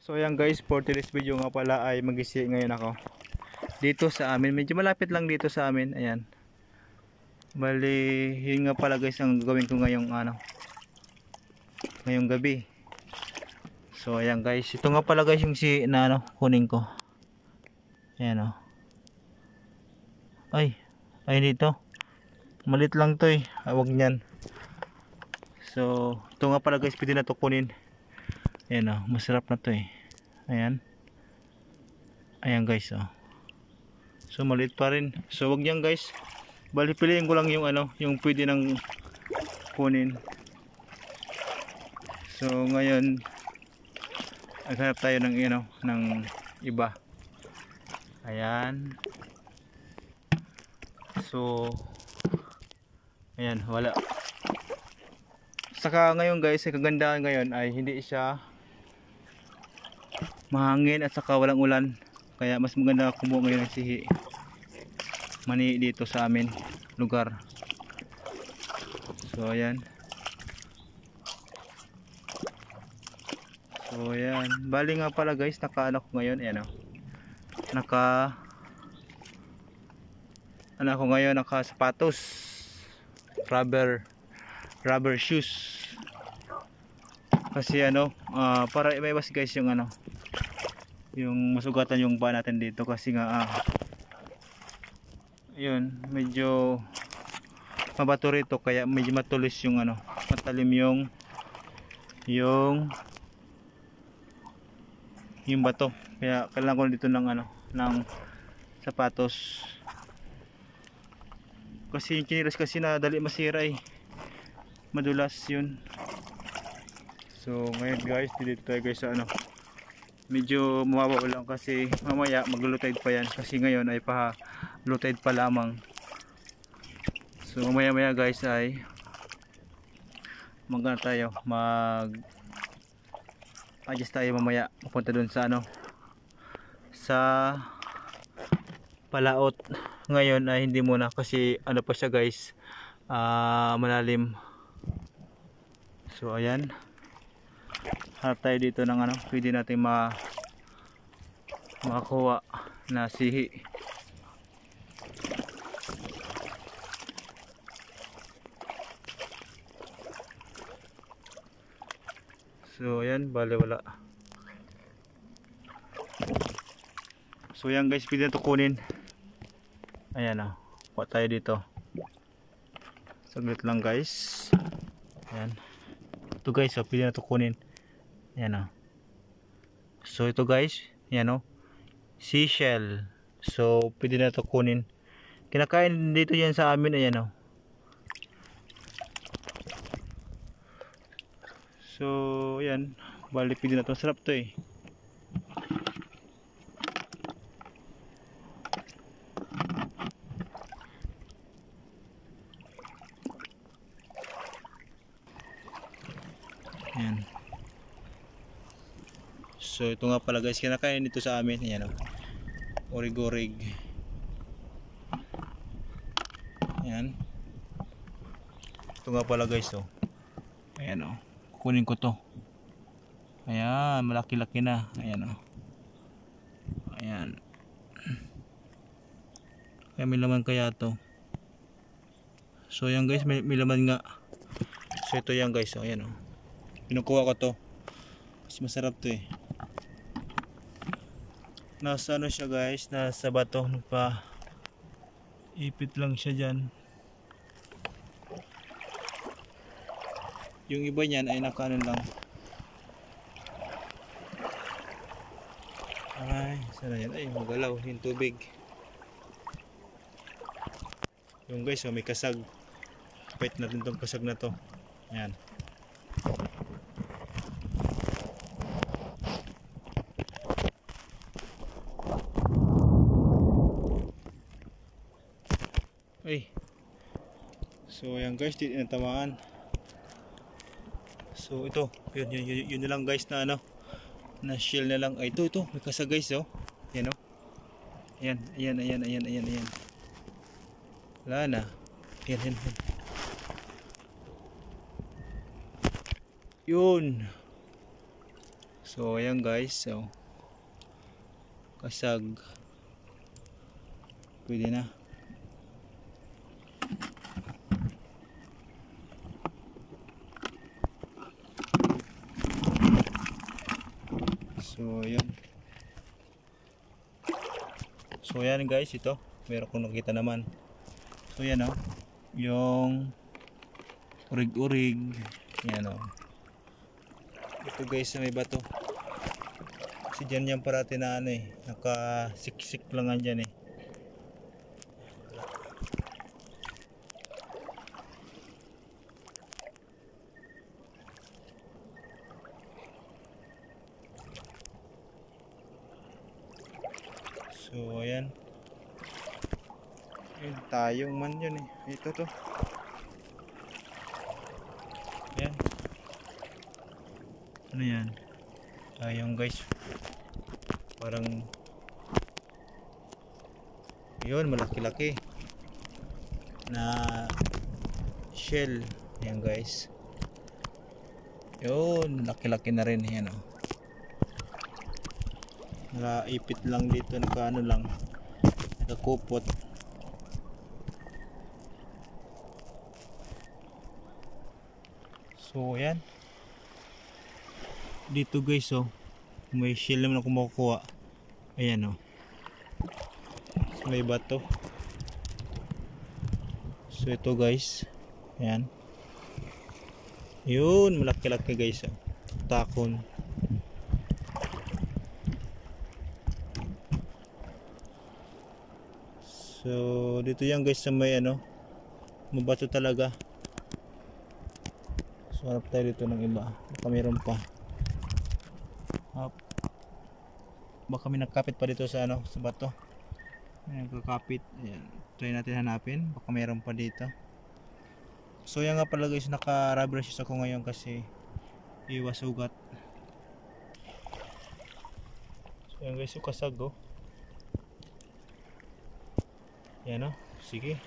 So ayan guys, for today's video nga pala ay mag-isi ngayon ako dito sa amin. Medyo malapit lang dito sa amin. Ayan. Bali, yun nga pala guys ang gagawin ko ngayong ngayong gabi. So ayan guys, ito nga pala guys yung na kunin ko. Ayan o. Ay dito. Malit lang to eh. Huwag niyan. So ito nga pala guys, pwede na to kunin. Ayan o, masarap na to eh. Ayan. Ayan guys o. So maliit pa rin. So wag yan guys. Bali piliin ko lang yung yung pwede nang kunin. So ngayon naghanap tayo ng ng iba. Ayan. So ayan, wala. Saka ngayon guys, ang kagandahan ngayon ay hindi siya mahangin at saka walang ulan. Kaya mas maganda kumuha ngayon ng sihi. Mani dito sa amin lugar. So ayan. So ayan. Bali nga pala guys, naka ko ngayon. Ayan o. Naka ko ngayon, naka sapatos. Rubber shoes. Kasi para maiwas guys yung yung masugatan yung paa natin dito kasi nga yun, medyo mabato rito kaya medyo matulis yung matalim yung bato, kaya kailangan ko dito ng sapatos kasi yung kinilas kasi na dali masira eh, madulas yun. So ngayon guys, dito tayo guys sa medyo mababa lang kasi mamaya mag-low tide pa yan kasi ngayon ay low tide pa lamang. So mamaya guys ay tayo adjust tayo mamaya papunta dun sa sa Palaot. Ngayon ay hindi muna kasi pa siya guys, malalim. So ayan, hanap tayo dito ng pwede natin makakuha na sihi. So ayan, bale wala. So ayan guys, pwede na ito kunin. Ayan o, kuha tayo dito. Saglit lang guys. Ayan. Ito guys, pwede na ito kunin. Ayan o. So ito guys, ayan o, seashell. So pwede na ito kunin. Kinakain dito yan sa amin. Ayan o. So ayan, bali pwede na ito. Sarap to eh. Ayan. So ito nga pala guys, kinakain dito sa amin. Ayan o, orig-orig. Ayan. Ito nga pala guys o. Ayan o, kunin ko to. Ayan, malaki-laki na. Ayan o. Ayan. Kaya may laman kaya to. So yan guys, may laman nga. So ito yan guys o. Ayan o, pinukuha ko to. Mas masarap to eh. Nasa siya guys, nasa bato. Ipit lang siya dyan. Yung iba niyan ay nakaano lang. Ay, sana yan. Ay, magalaw yung tubig. Yung guys, may kasag. Kapit natin tong kasag na to. Ayan. Ay. So ayan guys, di natamaan. So ito, yun na lang guys na na shell na lang. Ay, ito may kasag guys oh. Ayan oh. Ayan. Wala na. Ayan. Yun. So ayan guys, so kasag, pwede na. So ayan. So ayan guys, ito meron kong nakita naman. So yan o, yung urig-urig, yan o. Ito guys na may bato. Kasi dyan yan parati na ano eh, nakasiksik lang dyan eh. So ayan. Ayun, tayong man yun eh. Ito to. Ayan. Ano yan? Tayong guys. Parang yun, malaki-laki na shell. Ayan guys. Yun, laki-laki na rin. Ayan o. Nakaipit lang dito, nakaano lang, nakakupot. So ayan, dito guys oh, may shell naman ako makukuha. Ayan oh, so, may bato. So ito guys, ayan, yun, malaki-laki guys oh. Takon. So dito yan guys sa may ano, mabato talaga. So hanap tayo dito ng iba, baka mayroon pa. Baka may nagkapit pa dito sa ano, sa bato. May nagkakapit. Ayan, try natin hanapin, baka mayroon pa dito. So yan nga pala guys, naka-rubber shoes ako ngayon kasi iwas ugat. So yan guys, yung kasag oh. Yan o, sige,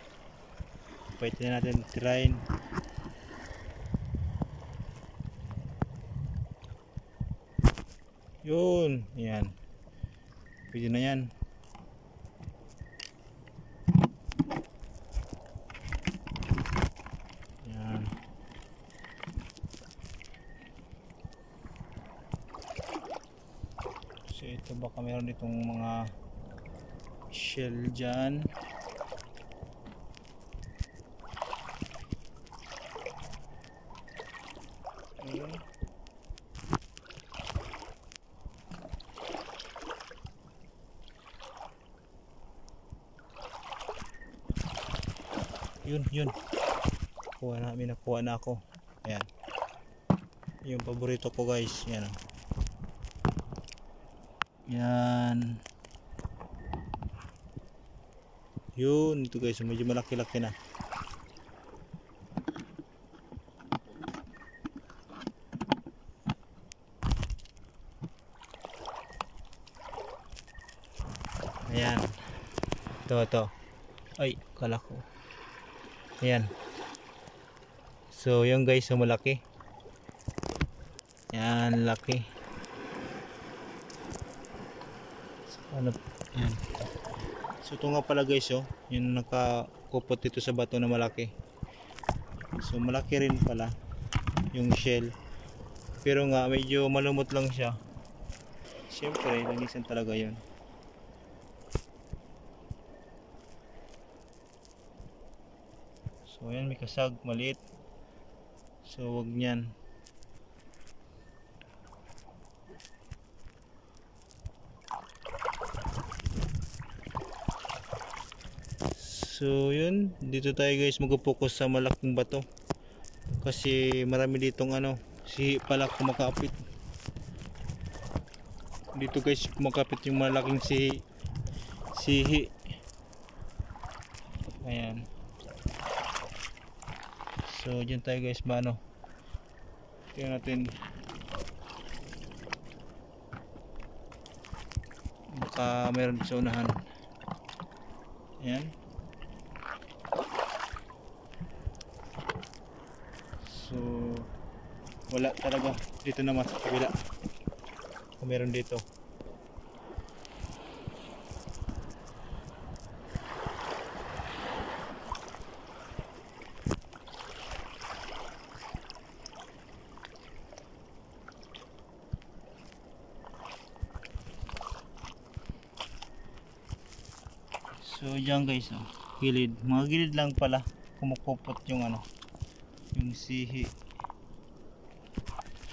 pwede na natin tirain. Yun, yan, pwede na yan. Yan. So ito baka meron ditong mga shell dyan. Yun, nakuha na ako. Ayan, yung paborito ko guys. Yan, yan, yun, ito guys, medyo malaki-laki na. Ayan, ito, ay, kala ko. Ayan, so yung guys, so malaki. Yan, laki. So, ano, yan. So ito nga pala guys oh, yung nakakupot dito sa bato na malaki. So malaki rin pala yung shell, pero nga medyo malumot lang siya. Siyempre lanisan talaga yun. So ayan, may kasag maliit, so wag nyan. So yun, dito tayo guys mag-focus sa malaking bato kasi marami ditong ano, sihi pala kumakapit dito guys, kumakapit yung malaking sihi. Ayan, so dyan tayo guys mano, tingnan natin, baka meron sa unahan. Ayan, so wala talaga dito naman sa kabila. kung meron dito. So dyan guys, oh, gilid, mga gilid lang pala kumukupot yung ano, yung sihi.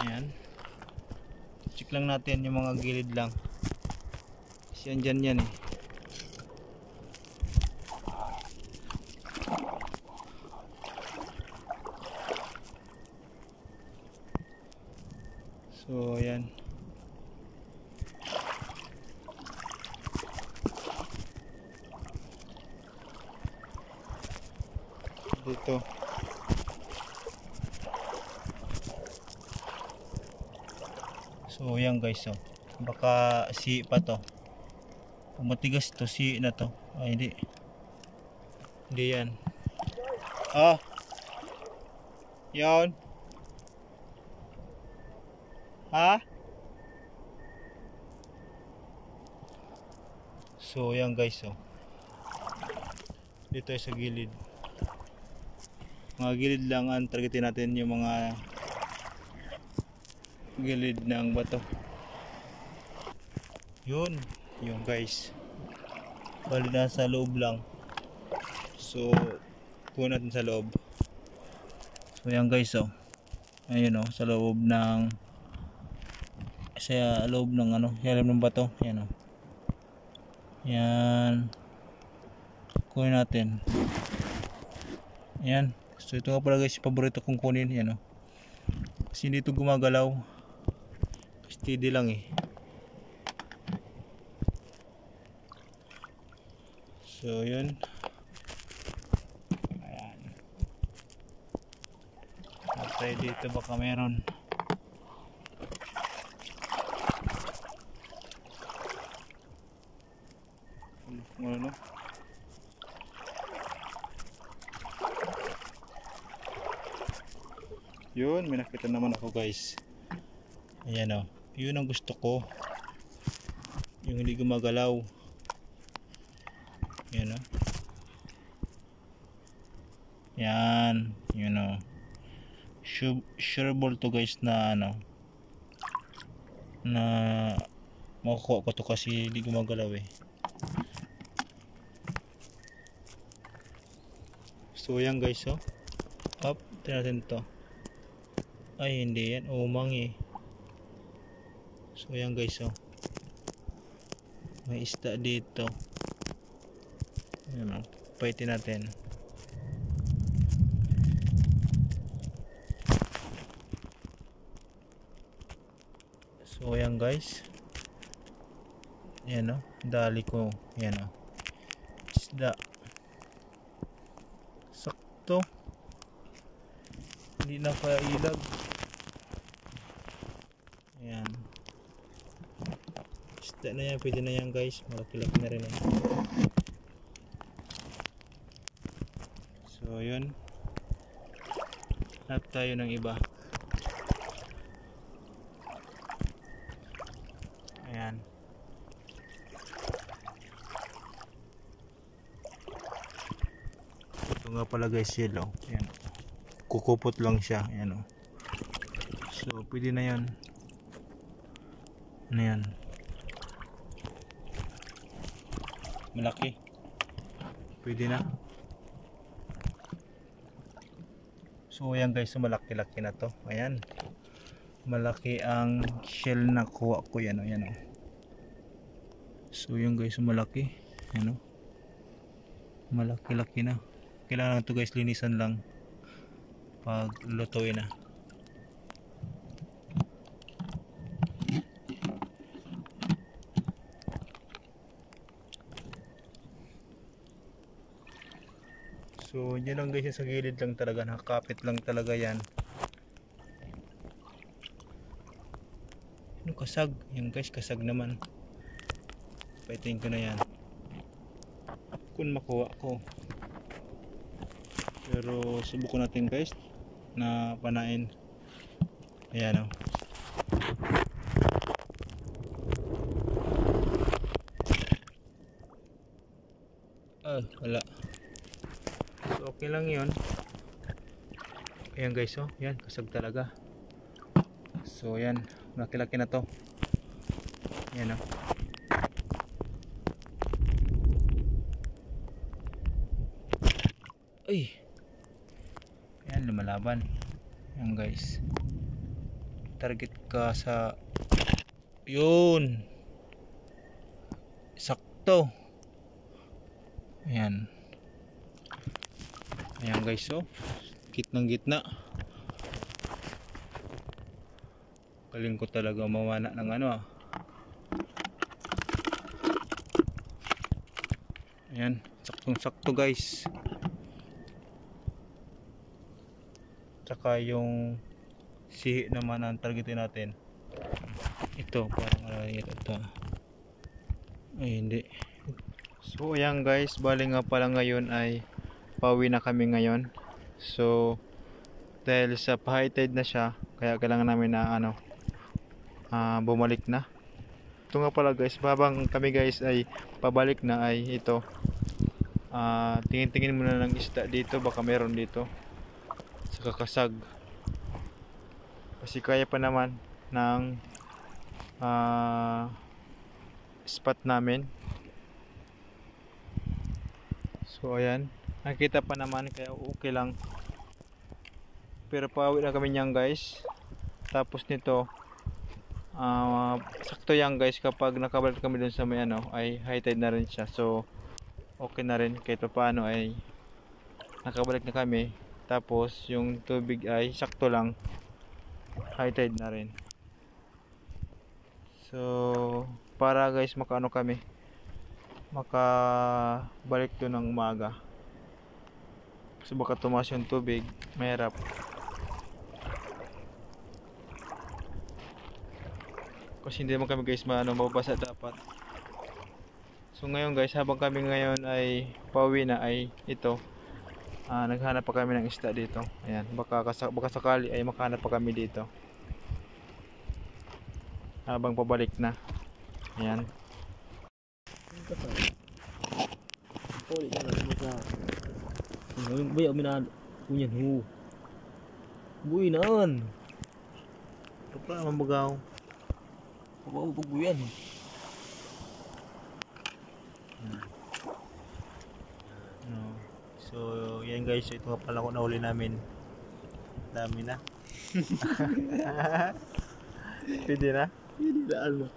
Ayan, check lang natin yung mga gilid lang kasi andyan yan eh. So ayan, dito so yan guys, oh, baka si pa to, kung matigas to si na to. Ay hindi yan. Ah, yan ha. So yan guys, oh, dito sa gilid, mga gilid lang ang targetin natin, yung mga gilid ng bato. Yun guys, bali na sa loob lang, so kuha natin sa loob. So yan guys, oh, ayun, oh, sa loob ng ano, ilalim ng bato. Yan, oh, yan, kunin natin. Yan, so ito nga pala guys, paborito kong kunin. Yan, oh, kasi hindi ito gumagalaw, steady lang eh. So yun, ayan, patay dito, baka meron. Ano, yun, may nakita naman ako guys. Ayan, oh, yun ang gusto ko, yung hindi gumagalaw. Yan, oh, yan, yun, oh, sureable to guys na ano, na makukuha ko to kasi hindi gumagalaw eh. So yan guys, oh, up, tingnan natin to. Ay hindi yan, umang eh. So yan guys, oh, may isda dito. Yan, oh, paitin natin. So yan guys, yan, oh, dali ko. Yan, oh, isda, sakto, hindi na kaya ilag. Ayan, isda na yan, pwede na yan guys, malaki-laki na rin eh. So yun, hanap tayo ng iba. Ayan, ito nga pala guys, yellow. Ayan, kukupot lang siya. Ayan, oh, so pwede na yan. Ano yan, malaki, pwede na. So ayan guys, so malaki-laki na to. Ayan, malaki ang shell na kuha ko. Yan, oh, yan, oh. So yun guys, so malaki. Yan, oh, malaki-laki na. Kailangan to guys, linisan lang pag lutuin na. So yun lang guys, sa gilid lang talaga, nakakapit lang talaga yan. Ano, kasag? Yung guys, kasag naman. Paitin ko na yan kung makuha ko. Pero subukan natin guys na panain. Ayan, oh. Ay, wala. So, okay lang yun. Ayan guys, oh. Yan, kasag talaga. So, yan. Laki-laki na to. Yan, oh. Ay! Yan, lumalaban. Yan guys. Target ka sa... Yun! Sakto! Ayan. Ayan guys, oh. Gitnang gitna. Galing ko talaga mawana ng ano, ah. Ayan, saktong sakto guys. Tsaka yung sihi naman ang targetin natin. Ito, parang ito. Ay, hindi. So ayan guys, bali nga pala ngayon ay pauwi na kami ngayon. So dahil sa high tide na siya, kaya kailangan namin na bumalik na. Ito nga pala guys, habang kami guys ay pabalik na ay ito, tingin-tingin muna ng isda dito, baka meron dito sa kakasag. Kasi kaya pa naman ng spot namin. So ayan, nakita pa naman kaya okay lang. Pero pauwi na kami niyan guys. Tapos nito sakto yan guys, kapag nakabalik kami dun sa may ay high tide na rin siya. So okay na rin kahit pa paano ay nakabalik na kami. Tapos yung tubig ay sakto lang, high tide na rin. So para guys kami makabalik doon ng umaga, kasi baka tumaas yung tubig, mahirap. Kasi hindi naman kami guys mababasa dapat. So ngayon guys, habang kami ngayon ay pauwi na, ay ito, naghanap pa kami ng isda dito. Ayan, baka sakali ay makahanap pa kami dito habang pabalik na. Ayan. Ngayon ba yung minaan kunyan ho? Buhay naan. Ito pa mabagaw. Pagpapag buyan. So yan guys, ito nga pala kung nahuli namin. Dami na. Pwede na? Hindi na ano.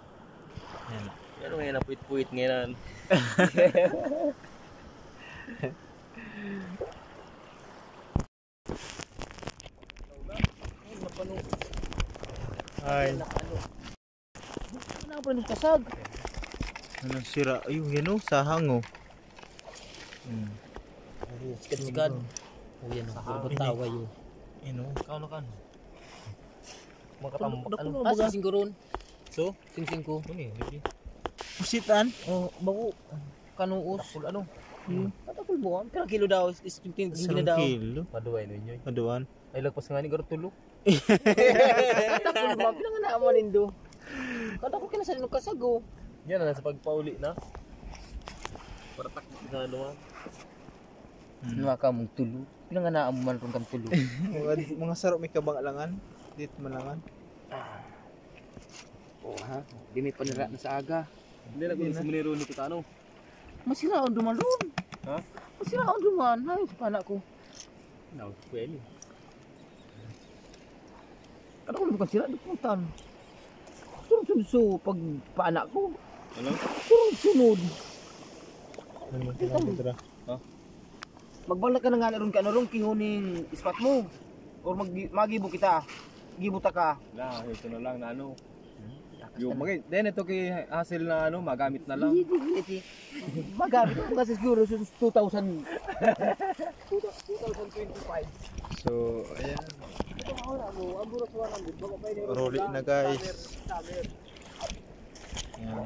Yan. Ano ngayon na puwit-puwit ngayon. Ay. Ano pa rin kasag? Ano sira? Ayun yan o, sahang o. Sikat-sikat. O yan o, batawa yun. Yan o. Kau na kan. Makatambak. Ah, sing-sing ko ron. So? Sing-sing ko. Ano yun? Pusitan? Oh, bago. Kanuos. Ano? Katakul mo. Pero kilo daw. Isang daw. Kilo? Paduay nun yun. Paduan? Ay lagpas nga ni Gartulo. Katakul mo. Pilang na mo nindo. Katakul ka na sa kasago. Yan na sa pagpauli na. Para takot na naman. Nuwaka mong tulo. Pilang nga naamuman kung kang tulo. Mga sarap may kabangalangan. Dito malangan. Oh ha? Di may panira na sa aga. Hindi na kung sumuniro nito tanong. Masiraon duman ron. Ha? Masiraon duman. Ay, sa panak ko. No, pwede. Ano ko bukan sira dukutan. Sunod so pag panak ko. Ano? Sunod. Ano tira? Ha? Magbalik ka na nga ron ka na ron kihuning spot mo. Or magibo kita. Gibuta ka. Na, ito na lang na ano. Yung then ito kay hassle na ano, magamit na lang. Hindi. Magamit ko kasi siguro sa 2000. 2025. So, ayan. Ang buras 100. Baka pwede. Rolling na guys. Ayan.